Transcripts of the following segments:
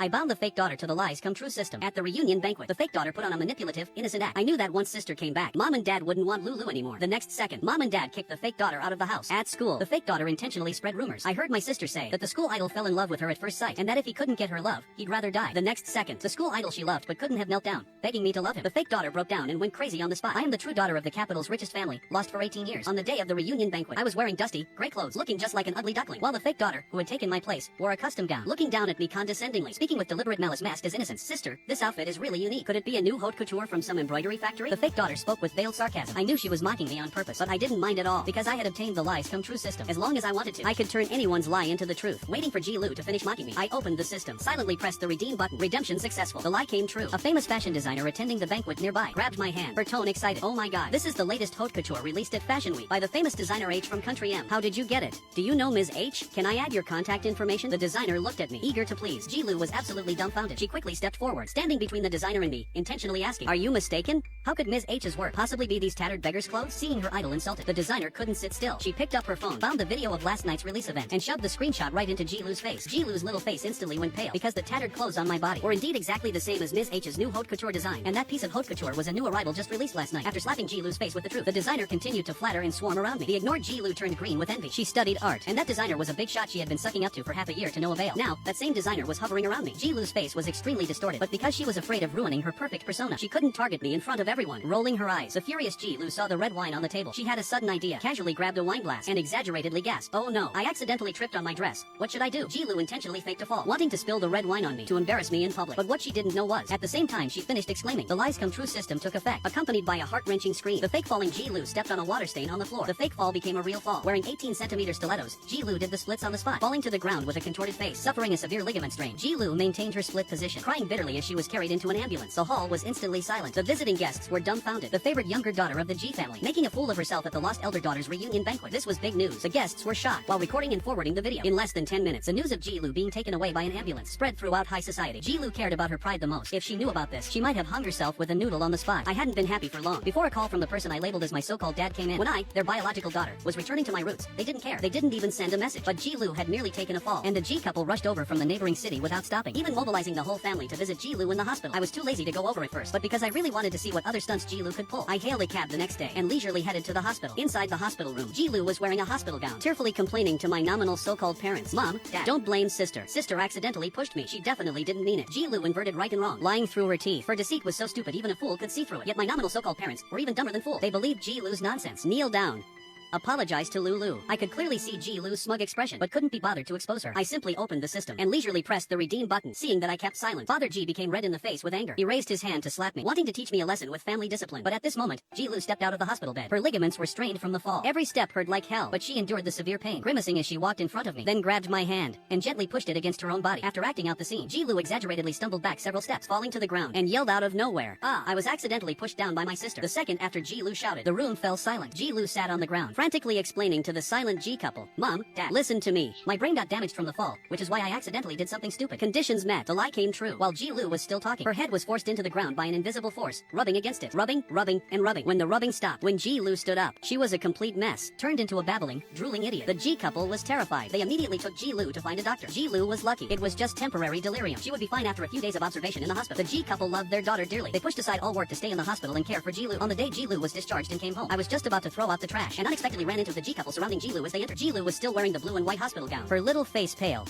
I bound the fake daughter to the lies come true system. At the reunion banquet, the fake daughter put on a manipulative, innocent act. I knew that once sister came back, mom and dad wouldn't want Lulu anymore. The next second, mom and dad kicked the fake daughter out of the house. At school, the fake daughter intentionally spread rumors. I heard my sister say that the school idol fell in love with her at first sight, and that if he couldn't get her love, he'd rather die. The next second, the school idol she loved but couldn't have knelt down, begging me to love him. The fake daughter broke down and went crazy on the spot. I am the true daughter of the capital's richest family, lost for 18 years. On the day of the reunion banquet, I was wearing dusty, gray clothes, looking just like an ugly duckling, while the fake daughter, who had taken my place, wore a custom gown, looking down at me condescendingly, speaking with deliberate malice masked as innocence. Sister, this outfit is really unique. Could it be a new haute couture from some embroidery factory? The fake daughter spoke with veiled sarcasm. I knew she was mocking me on purpose, but I didn't mind at all, because I had obtained the lies come true system. As long as I wanted to, I could turn anyone's lie into the truth. Waiting for Ji-Lu to finish mocking me, I opened the system, silently pressed the redeem button. Redemption successful. The lie came true. A famous fashion designer attending the banquet nearby grabbed my hand, her tone excited. Oh my god, this is the latest haute couture released at Fashion Week by the famous designer H from Country M. How did you get it? Do you know Ms. H? Can I add your contact information? The designer looked at me, eager to please. Ji-Lu was absolutely dumbfounded. She quickly stepped forward, standing between the designer and me, intentionally asking, "Are you mistaken? How could Ms. H's work possibly be these tattered beggar's clothes?" Seeing her idol insulted, the designer couldn't sit still. She picked up her phone, found the video of last night's release event, and shoved the screenshot right into Ji-Lu's face. Ji-Lu's little face instantly went pale, because the tattered clothes on my body were indeed exactly the same as Ms. H's new haute couture design, and that piece of haute couture was a new arrival just released last night. After slapping Ji-Lu's face with the truth, the designer continued to flatter and swarm around me. The ignored Ji-Lu turned green with envy. She studied art, and that designer was a big shot she had been sucking up to for half a year to no avail. Now, that same designer was hovering around me. Ji-Lu's face was extremely distorted, but because she was afraid of ruining her perfect persona, she couldn't target me in front of everyone. Rolling her eyes, the furious Ji-Lu saw the red wine on the table. She had a sudden idea, casually grabbed a wine glass, and exaggeratedly gasped, "Oh no, I accidentally tripped on my dress. What should I do?" Ji-Lu intentionally faked a fall, wanting to spill the red wine on me to embarrass me in public. But what she didn't know was, at the same time she finished exclaiming, the lies come true system took effect, accompanied by a heart-wrenching scream. The fake falling Ji-Lu stepped on a water stain on the floor. The fake fall became a real fall. Wearing 18cm stilettos, Ji-Lu did the splits on the spot, falling to the ground with a contorted face, suffering a severe ligament strain. Ji-Lu maintained her split position, crying bitterly as she was carried into an ambulance. The hall was instantly silent. The visiting guests were dumbfounded. The favorite younger daughter of the Ji family, making a fool of herself at the lost elder daughter's reunion banquet. This was big news. The guests were shocked while recording and forwarding the video. In less than 10 minutes, the news of Ji-Lu being taken away by an ambulance spread throughout high society. Ji-Lu cared about her pride the most. If she knew about this, she might have hung herself with a noodle on the spot. I hadn't been happy for long before a call from the person I labeled as my so-called dad came in. When I, their biological daughter, was returning to my roots, they didn't care. They didn't even send a message. But Ji-Lu had merely taken a fall, and the Ji couple rushed over from the neighboring city without stopping, even mobilizing the whole family to visit Ji-Lu in the hospital. I was too lazy to go over at first, but because I really wanted to see what other stunts Ji-Lu could pull, I hailed a cab the next day and leisurely headed to the hospital. Inside the hospital room, Ji-Lu was wearing a hospital gown, tearfully complaining to my nominal so-called parents. "Mom, Dad, don't blame sister. Sister accidentally pushed me. She definitely didn't mean it." Ji-Lu inverted right and wrong, lying through her teeth. Her deceit was so stupid even a fool could see through it. Yet my nominal so-called parents were even dumber than fools. They believed Ji-Lu's nonsense. Kneel down. Apologized to Lulu. I could clearly see Ji-Lu's smug expression, but couldn't be bothered to expose her. I simply opened the system and leisurely pressed the redeem button. Seeing that I kept silent, Father Ji became red in the face with anger. He raised his hand to slap me, wanting to teach me a lesson with family discipline. But at this moment, Ji-Lu stepped out of the hospital bed. Her ligaments were strained from the fall. Every step hurt like hell, but she endured the severe pain, grimacing as she walked in front of me, then grabbed my hand and gently pushed it against her own body. After acting out the scene, Ji-Lu exaggeratedly stumbled back several steps, falling to the ground, and yelled out of nowhere, "Ah!" I was accidentally pushed down by my sister. The second after Ji-Lu shouted, the room fell silent. Ji-Lu sat on the ground, frantically explaining to the silent Ji couple, "Mom, Dad, listen to me. My brain got damaged from the fall, which is why I accidentally did something stupid." Conditions met. The lie came true. While Ji-Lu was still talking, her head was forced into the ground by an invisible force, rubbing against it. Rubbing, rubbing, and rubbing. When the rubbing stopped, when Ji-Lu stood up, she was a complete mess, turned into a babbling, drooling idiot. The Ji couple was terrified. They immediately took Ji-Lu to find a doctor. Ji-Lu was lucky. It was just temporary delirium. She would be fine after a few days of observation in the hospital. The Ji couple loved their daughter dearly. They pushed aside all work to stay in the hospital and care for Ji-Lu. On the day Ji-Lu was discharged and came home, I was just about to throw out the trash and unexpectedly ran into the Ji couple surrounding Ji-Lu as they entered. Ji-Lu was still wearing the blue and white hospital gown, her little face pale,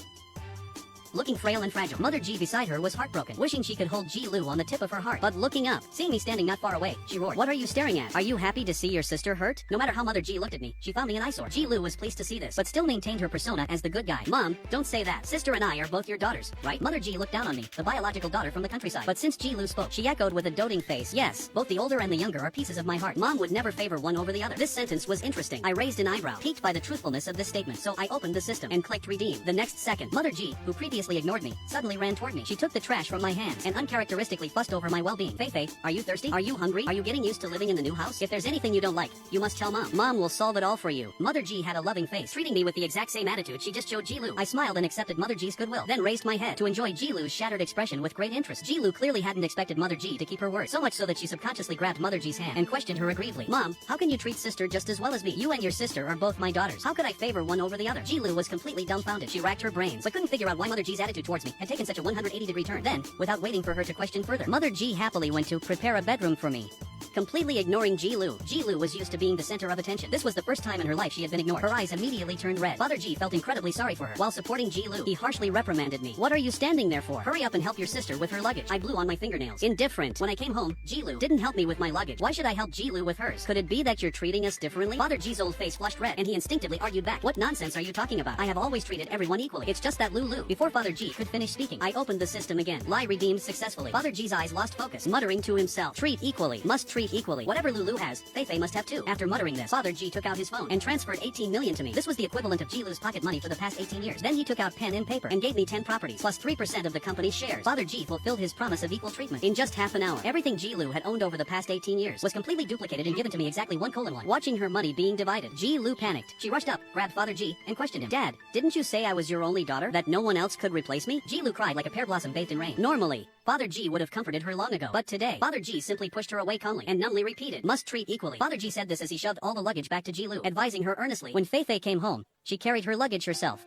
looking frail and fragile. Mother Ji beside her was heartbroken, wishing she could hold Ji-Lu on the tip of her heart. But looking up, seeing me standing not far away, she roared, "What are you staring at? Are you happy to see your sister hurt?" No matter how Mother Ji looked at me, she found me an eyesore. Ji-Lu was pleased to see this, but still maintained her persona as the good guy. "Mom, don't say that. Sister and I are both your daughters, right?" Mother Ji looked down on me, the biological daughter from the countryside. But since Ji-Lu spoke, she echoed with a doting face, "Yes, both the older and the younger are pieces of my heart. Mom would never favor one over the other." This sentence was interesting. I raised an eyebrow, piqued by the truthfulness of this statement, so I opened the system and clicked redeem. The next second, Mother Ji, who previously ignored me, suddenly ran toward me. She took the trash from my hands and uncharacteristically fussed over my well-being. "Fei, are you thirsty? Are you hungry? Are you getting used to living in the new house? If there's anything you don't like, you must tell Mom. Mom will solve it all for you." Mother Ji had a loving face, treating me with the exact same attitude she just showed Ji-Lu. I smiled and accepted Mother Ji's goodwill, then raised my head to enjoy Ji-Lu's shattered expression with great interest. Ji-Lu clearly hadn't expected Mother Ji to keep her word, so much so that she subconsciously grabbed Mother Ji's hand and questioned her aggrievedly. "Mom, how can you treat sister just as well as me? You and your sister are both my daughters. How could I favor one over the other?" Ji-Lu was completely dumbfounded. She racked her brains, but couldn't figure out why Mother Ji G's attitude towards me had taken such a 180-degree turn. Then, without waiting for her to question further, Mother G happily went to prepare a bedroom for me, completely ignoring Ji-Lu. Ji-Lu was used to being the center of attention. This was the first time in her life she had been ignored. Her eyes immediately turned red. Father G felt incredibly sorry for her. While supporting Ji-Lu, he harshly reprimanded me. "What are you standing there for? Hurry up and help your sister with her luggage." I blew on my fingernails. Indifferent. When I came home, Ji-Lu didn't help me with my luggage. Why should I help Ji-Lu with hers? Could it be that you're treating us differently? Father G's old face flushed red, and he instinctively argued back. "What nonsense are you talking about? I have always treated everyone equally. It's just that Lulu." Before Father G could finish speaking, I opened the system again. Lie redeemed successfully. Father G's eyes lost focus, muttering to himself, "Treat equally. Must treat equally. Whatever Lulu has, Feifei must have too." After muttering this, Father G took out his phone and transferred 18 million to me. This was the equivalent of Ji-Lu's pocket money for the past 18 years. Then he took out pen and paper and gave me 10 properties, plus 3% of the company's shares. Father G fulfilled his promise of equal treatment. In just half an hour, everything Ji-Lu had owned over the past 18 years was completely duplicated and given to me exactly 1:1. Watching her money being divided, Ji-Lu panicked. She rushed up, grabbed Father G, and questioned him. "Dad, didn't you say I was your only daughter? That no one else could replace me?" Ji-Lu cried like a pear blossom bathed in rain. Normally, Father G would have comforted her long ago. But today, Father G simply pushed her away calmly and numbly repeated, "Must treat equally." Father G said this as he shoved all the luggage back to Ji-Lu, advising her earnestly. When Feifei came home, she carried her luggage herself.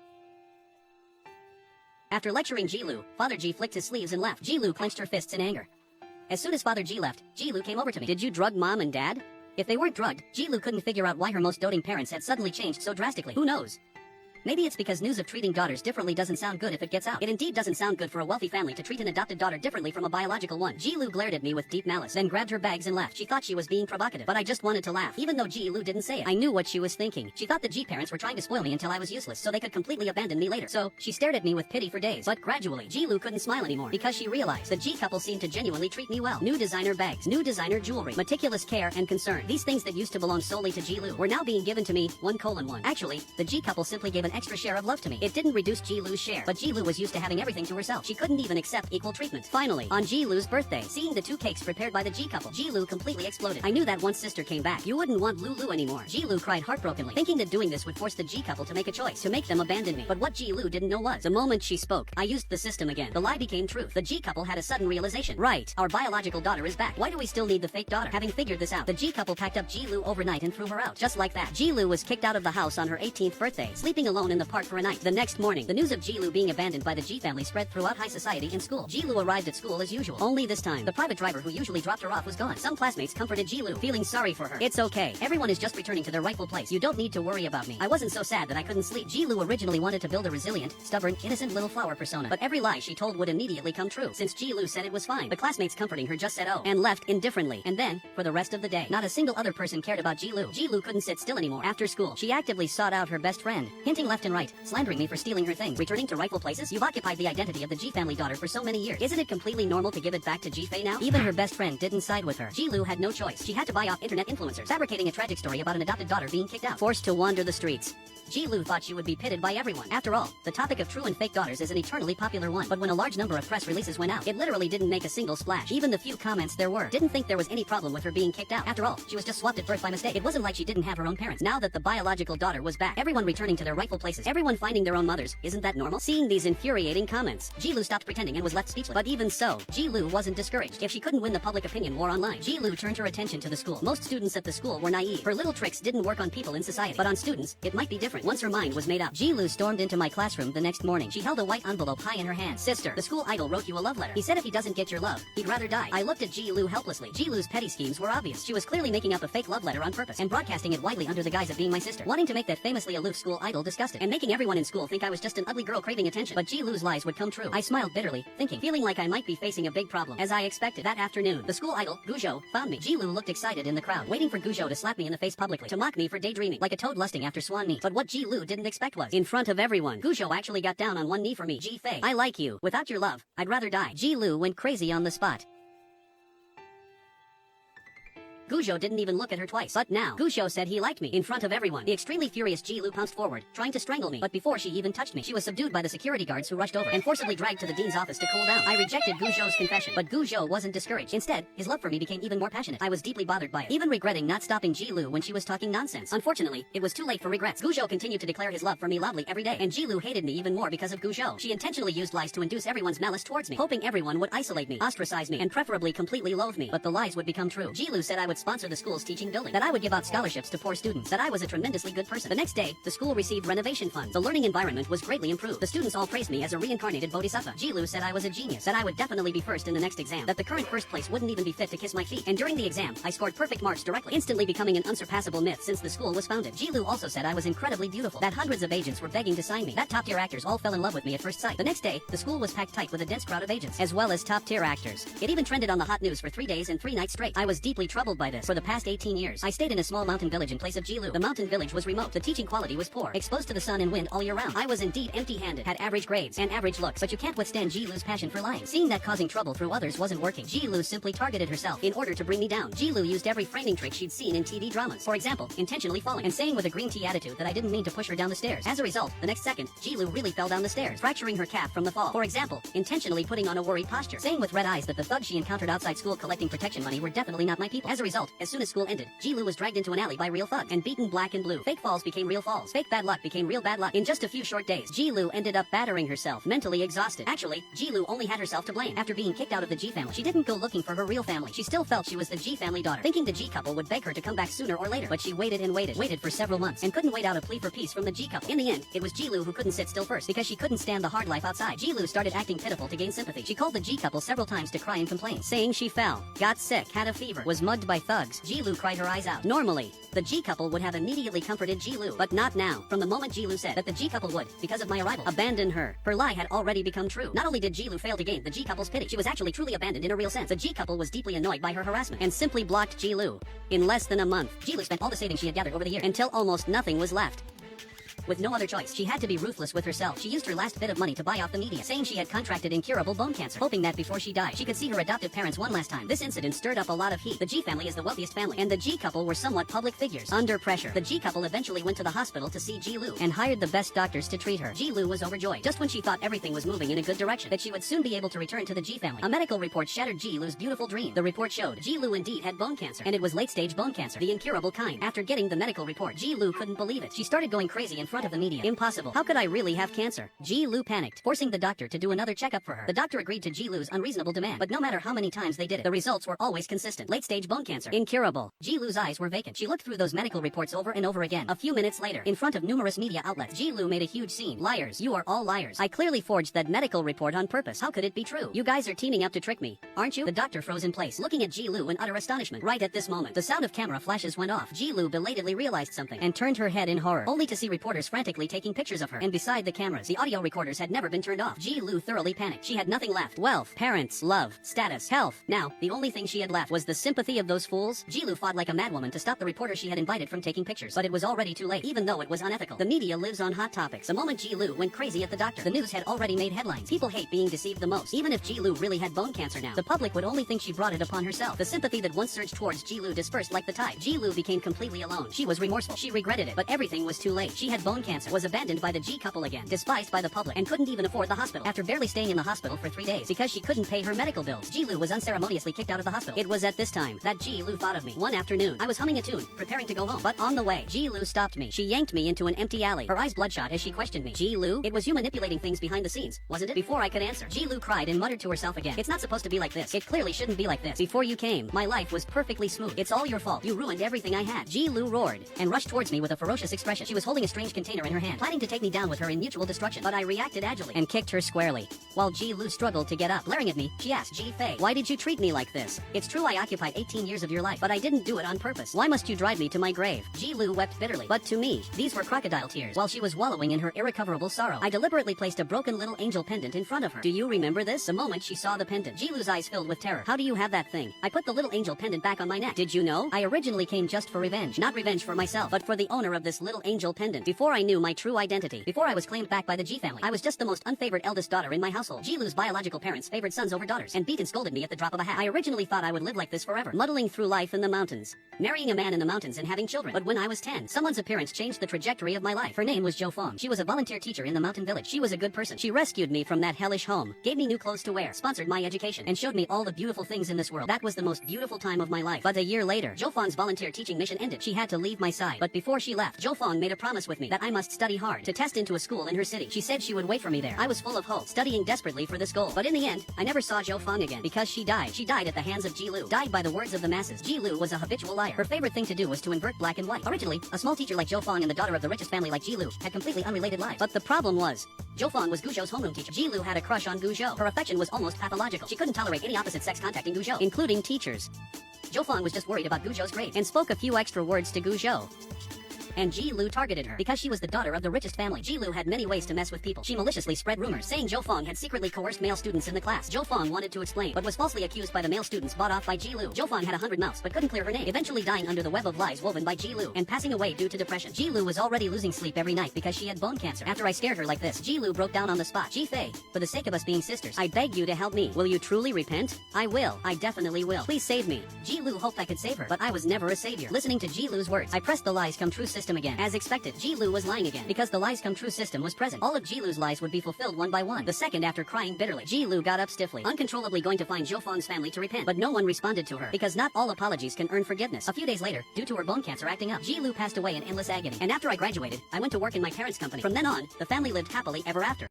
After lecturing Ji-Lu, Father G flicked his sleeves and left. Ji-Lu clenched her fists in anger. As soon as Father G left, Ji-Lu came over to me. "Did you drug Mom and Dad?" If they weren't drugged, Ji-Lu couldn't figure out why her most doting parents had suddenly changed so drastically. Who knows? Maybe it's because news of treating daughters differently doesn't sound good if it gets out. It indeed doesn't sound good for a wealthy family to treat an adopted daughter differently from a biological one. Ji-Lu glared at me with deep malice, then grabbed her bags and left. She thought she was being provocative, but I just wanted to laugh. Even though Ji-Lu didn't say it, I knew what she was thinking. She thought the G parents were trying to spoil me until I was useless, so they could completely abandon me later. So, she stared at me with pity for days. But gradually, Ji-Lu couldn't smile anymore, because she realized the G couple seemed to genuinely treat me well. New designer bags, new designer jewelry, meticulous care and concern. These things that used to belong solely to Ji-Lu were now being given to me, 1:1. Actually, the G couple simply gave an extra share of love to me. It didn't reduce Ji-Lu's share, but Ji-Lu was used to having everything to herself. She couldn't even accept equal treatment. Finally, on Ji-Lu's birthday, seeing the 2 cakes prepared by the G couple, Ji-Lu completely exploded. "I knew that once sister came back, you wouldn't want Lulu anymore." Ji-Lu cried heartbrokenly, thinking that doing this would force the G couple to make a choice, to make them abandon me. But what Ji-Lu didn't know was, the moment she spoke, I used the system again. The lie became truth. The G couple had a sudden realization. Right, our biological daughter is back. Why do we still need the fake daughter? Having figured this out, the G couple packed up Ji-Lu overnight and threw her out. Just like that, Ji-Lu was kicked out of the house on her 18th birthday, sleeping alone in the park for a night. The next morning, the news of Ji-Lu being abandoned by the G family spread throughout high society and school. Ji-Lu arrived at school as usual. Only this time, the private driver who usually dropped her off was gone. Some classmates comforted Ji-Lu, feeling sorry for her. "It's okay. Everyone is just returning to their rightful place. You don't need to worry about me." I wasn't so sad that I couldn't sleep. Ji-Lu originally wanted to build a resilient, stubborn, innocent little flower persona, but every lie she told would immediately come true. Since Ji-Lu said it was fine, the classmates comforting her just said oh, and left indifferently. And then, for the rest of the day, not a single other person cared about Ji-Lu. Ji-Lu couldn't sit still anymore. After school, she actively sought out her best friend, hinting left and right, slandering me for stealing her things. Returning to rightful places? You've occupied the identity of the G family daughter for so many years. Isn't it completely normal to give it back to Ji-Fei now? Even her best friend didn't side with her. Ji-Lu had no choice. She had to buy off internet influencers, fabricating a tragic story about an adopted daughter being kicked out, forced to wander the streets. Ji-Lu thought she would be pitted by everyone. After all, the topic of true and fake daughters is an eternally popular one. But when a large number of press releases went out, it literally didn't make a single splash. Even the few comments there were didn't think there was any problem with her being kicked out. After all, she was just swapped at birth by mistake. It wasn't like she didn't have her own parents. Now that the biological daughter was back, everyone returning to their rightful places, everyone finding their own mothers, isn't that normal? Seeing these infuriating comments, Ji-Lu stopped pretending and was left speechless. But even so, Ji-Lu wasn't discouraged. If she couldn't win the public opinion war online, Ji-Lu turned her attention to the school. Most students at the school were naive. Her little tricks didn't work on people in society, but on students, it might be different. Once her mind was made up, Ji-Lu stormed into my classroom the next morning. She held a white envelope high in her hand. "Sister, the school idol wrote you a love letter. He said if he doesn't get your love, he'd rather die." I looked at Ji-Lu helplessly. Ji-Lu's petty schemes were obvious. She was clearly making up a fake love letter on purpose and broadcasting it widely under the guise of being my sister, wanting to make that famously aloof school idol disgusted and making everyone in school think I was just an ugly girl craving attention. But Ji-Lu's lies would come true. I smiled bitterly, feeling like I might be facing a big problem. As I expected, that afternoon, the school idol, Guzhou, found me. Ji-Lu looked excited in the crowd, waiting for Guzhou to slap me in the face publicly, to mock me for daydreaming, like a toad lusting after swan meat. But what Ji-Lu didn't expect was, in front of everyone, Guzhou actually got down on one knee for me. "Ji-Fei, I like you. Without your love, I'd rather die." Ji-Lu went crazy on the spot. Guzhou didn't even look at her twice. But now, Guzhou said he liked me in front of everyone. The extremely furious Ji-Lu pounced forward, trying to strangle me. But before she even touched me, she was subdued by the security guards who rushed over and forcibly dragged to the dean's office to cool down. I rejected Guzhou's confession, but Guzhou wasn't discouraged. Instead, his love for me became even more passionate. I was deeply bothered by it, even regretting not stopping Ji-Lu when she was talking nonsense. Unfortunately, it was too late for regrets. Guzhou continued to declare his love for me loudly every day, and Ji-Lu hated me even more because of Guzhou. She intentionally used lies to induce everyone's malice towards me, hoping everyone would isolate me, ostracize me, and preferably completely loathe me. But the lies would become true. Ji-Lu said I would sponsor the school's teaching building, that I would give out scholarships to poor students, that I was a tremendously good person. The next day, the school received renovation funds. The learning environment was greatly improved. The students all praised me as a reincarnated bodhisattva. Ji-Lu said I was a genius, that I would definitely be first in the next exam, that the current first place wouldn't even be fit to kiss my feet. And during the exam, I scored perfect marks directly, instantly becoming an unsurpassable myth since the school was founded. Ji-Lu also said I was incredibly beautiful, that hundreds of agents were begging to sign me, that top-tier actors all fell in love with me at first sight. The next day, the school was packed tight with a dense crowd of agents, as well as top-tier actors. It even trended on the hot news for 3 days and 3 nights straight. I was deeply troubled by this. For the past 18 years, I stayed in a small mountain village in place of Ji-Lu. The mountain village was remote, the teaching quality was poor, exposed to the sun and wind all year round. I was indeed empty-handed, had average grades and average looks, but you can't withstand Ji-Lu's passion for lying. Seeing that causing trouble through others wasn't working, Ji-Lu simply targeted herself in order to bring me down. Ji-Lu used every framing trick she'd seen in TV dramas. For example, intentionally falling and saying with a green tea attitude that I didn't mean to push her down the stairs. As a result, the next second, Ji-Lu really fell down the stairs, fracturing her calf from the fall. For example, intentionally putting on a worried posture, saying with red eyes that the thugs she encountered outside school collecting protection money were definitely not my people. As a result, as soon as school ended, Ji-Lu was dragged into an alley by real thugs and beaten black and blue. Fake falls became real falls. Fake bad luck became real bad luck. In just a few short days, Ji-Lu ended up battering herself, mentally exhausted. Actually, Ji-Lu only had herself to blame. After being kicked out of the Ji family, she didn't go looking for her real family. She still felt she was the Ji family daughter, thinking the Ji couple would beg her to come back sooner or later. But she waited and waited for several months, and couldn't wait out a plea for peace from the Ji couple. In the end, it was Ji-Lu who couldn't sit still first, because she couldn't stand the hard life outside. Ji-Lu started acting pitiful to gain sympathy. She called the Ji couple several times to cry and complain, saying she fell, got sick, had a fever, was mugged by thugs. Ji-Lu cried her eyes out. Normally, the Ji couple would have immediately comforted Ji-Lu, but not now. From the moment Ji-Lu said that the Ji couple would, because of my arrival, abandon her, her lie had already become true. Not only did Ji-Lu fail to gain the Ji couple's pity, she was actually truly abandoned in a real sense. The Ji couple was deeply annoyed by her harassment and simply blocked Ji-Lu. In less than a month, Ji-Lu spent all the savings she had gathered over the years until almost nothing was left. With no other choice, she had to be ruthless with herself. She used her last bit of money to buy off the media, saying she had contracted incurable bone cancer, hoping that before she died, she could see her adoptive parents one last time. This incident stirred up a lot of heat. The Ji family is the wealthiest family, and the Ji couple were somewhat public figures. Under pressure, the Ji couple eventually went to the hospital to see Ji-Lu and hired the best doctors to treat her. Ji-Lu was overjoyed, just when she thought everything was moving in a good direction, that she would soon be able to return to the Ji family. A medical report shattered Ji-Lu's beautiful dream. The report showed Ji-Lu indeed had bone cancer, and it was late-stage bone cancer, the incurable kind. After getting the medical report, Ji-Lu couldn't believe it. She started going crazy in front of the media. Impossible. How could I really have cancer? Ji-Lu panicked, forcing the doctor to do another checkup for her. The doctor agreed to Ji-Lu's unreasonable demand, but no matter how many times they did it, the results were always consistent. Late-stage bone cancer. Incurable. Ji-Lu's eyes were vacant. She looked through those medical reports over and over again. A few minutes later, in front of numerous media outlets, Ji-Lu made a huge scene. Liars. You are all liars. I clearly forged that medical report on purpose. How could it be true? You guys are teaming up to trick me, aren't you? The doctor froze in place, looking at Ji-Lu in utter astonishment. Right at this moment, the sound of camera flashes went off. Ji-Lu belatedly realized something and turned her head in horror, only to see reporters frantically taking pictures of her. And beside the cameras, the audio recorders had never been turned off. Ji-Lu thoroughly panicked. She had nothing left. Wealth, parents, love, status, health. Now, the only thing she had left was the sympathy of those fools. Ji-Lu fought like a madwoman to stop the reporter she had invited from taking pictures, but it was already too late, even though it was unethical. The media lives on hot topics. The moment Ji-Lu went crazy at the doctor, the news had already made headlines. People hate being deceived the most. Even if Ji-Lu really had bone cancer now, the public would only think she brought it upon herself. The sympathy that once surged towards Ji-Lu dispersed like the tide. Ji-Lu became completely alone. She was remorseful. She regretted it, but everything was too late. She had bone cancer, was abandoned by the Ji couple again, despised by the public, and couldn't even afford the hospital. After barely staying in the hospital for 3 days because she couldn't pay her medical bills, Ji-Lu was unceremoniously kicked out of the hospital. It was at this time that Ji-Lu thought of me. One afternoon, I was humming a tune, preparing to go home, but on the way, Ji-Lu stopped me. She yanked me into an empty alley, her eyes bloodshot as she questioned me. Ji-Lu, it was you manipulating things behind the scenes, wasn't it? Before I could answer, Ji-Lu cried and muttered to herself again. It's not supposed to be like this. It clearly shouldn't be like this. Before you came, my life was perfectly smooth. It's all your fault. You ruined everything I had. Ji-Lu roared and rushed towards me with a ferocious expression. She was holding a strange container in her hand, planning to take me down with her in mutual destruction, but I reacted agilely and kicked her squarely. While Ji-Lu struggled to get up, glaring at me, she asked, Ji-Fei, why did you treat me like this? It's true I occupied 18 years of your life, but I didn't do it on purpose. Why must you drive me to my grave? Ji-Lu wept bitterly, but to me, these were crocodile tears. While she was wallowing in her irrecoverable sorrow, I deliberately placed a broken little angel pendant in front of her. Do you remember this? The moment she saw the pendant, Ji-Lu's eyes filled with terror. How do you have that thing? I put the little angel pendant back on my neck. Did you know? I originally came just for revenge. Not revenge for myself, but for the owner of this little angel pendant. Before I knew my true identity, before I was claimed back by the Ji family, I was just the most unfavored eldest daughter in my household. Ji-Lu's biological parents favored sons over daughters, and beat and scolded me at the drop of a hat. I originally thought I would live like this forever, muddling through life in the mountains, marrying a man in the mountains and having children. But when I was 10, someone's appearance changed the trajectory of my life. Her name was Jo Fong. She was a volunteer teacher in the mountain village. She was a good person. She rescued me from that hellish home, gave me new clothes to wear, sponsored my education, and showed me all the beautiful things in this world. That was the most beautiful time of my life. But a year later, Jo Fong's volunteer teaching mission ended. She had to leave my side. But before she left, Jo Fong made a promise with me that I must study hard to test into a school in her city. She said she would wait for me there. I was full of hope, studying desperately for this goal. But in the end, I never saw Zhou Feng again because she died. She died at the hands of Ji Lu. Died by the words of the masses. Ji Lu was a habitual liar. Her favorite thing to do was to invert black and white. Originally, a small teacher like Zhou Feng and the daughter of the richest family like Ji Lu had completely unrelated lives. But the problem was, Zhou Feng was Gu Zhou's homeroom teacher. Ji Lu had a crush on Gu Zhou. Her affection was almost pathological. She couldn't tolerate any opposite sex contacting Gu Zhou, including teachers. Zhou Feng was just worried about Gu Zhou's grade and spoke a few extra words to Gu Zhou. And Ji Lu targeted her because she was the daughter of the richest family. Ji Lu had many ways to mess with people. She maliciously spread rumors saying Zhou Feng had secretly coerced male students in the class. Zhou Feng wanted to explain, but was falsely accused by the male students bought off by Ji Lu. Zhou Feng had 100 mouths, but couldn't clear her name, eventually dying under the web of lies woven by Ji Lu and passing away due to depression. Ji Lu was already losing sleep every night because she had bone cancer. After I scared her like this, Ji Lu broke down on the spot. Ji Fei, for the sake of us being sisters, I beg you to help me. Will you truly repent? I will. I definitely will. Please save me. Ji Lu hoped I could save her, but I was never a savior. Listening to Ji Lu's words, I pressed the lies come true system again. As expected, Ji Lu was lying again because the lies come true system was present. All of Ji Lu's lies would be fulfilled one by one. The second after crying bitterly, Ji Lu got up stiffly, uncontrollably going to find Zhou Feng's family to repent. But no one responded to her because not all apologies can earn forgiveness. A few days later, due to her bone cancer acting up, Ji Lu passed away in endless agony. And after I graduated, I went to work in my parents' company. From then on, the family lived happily ever after.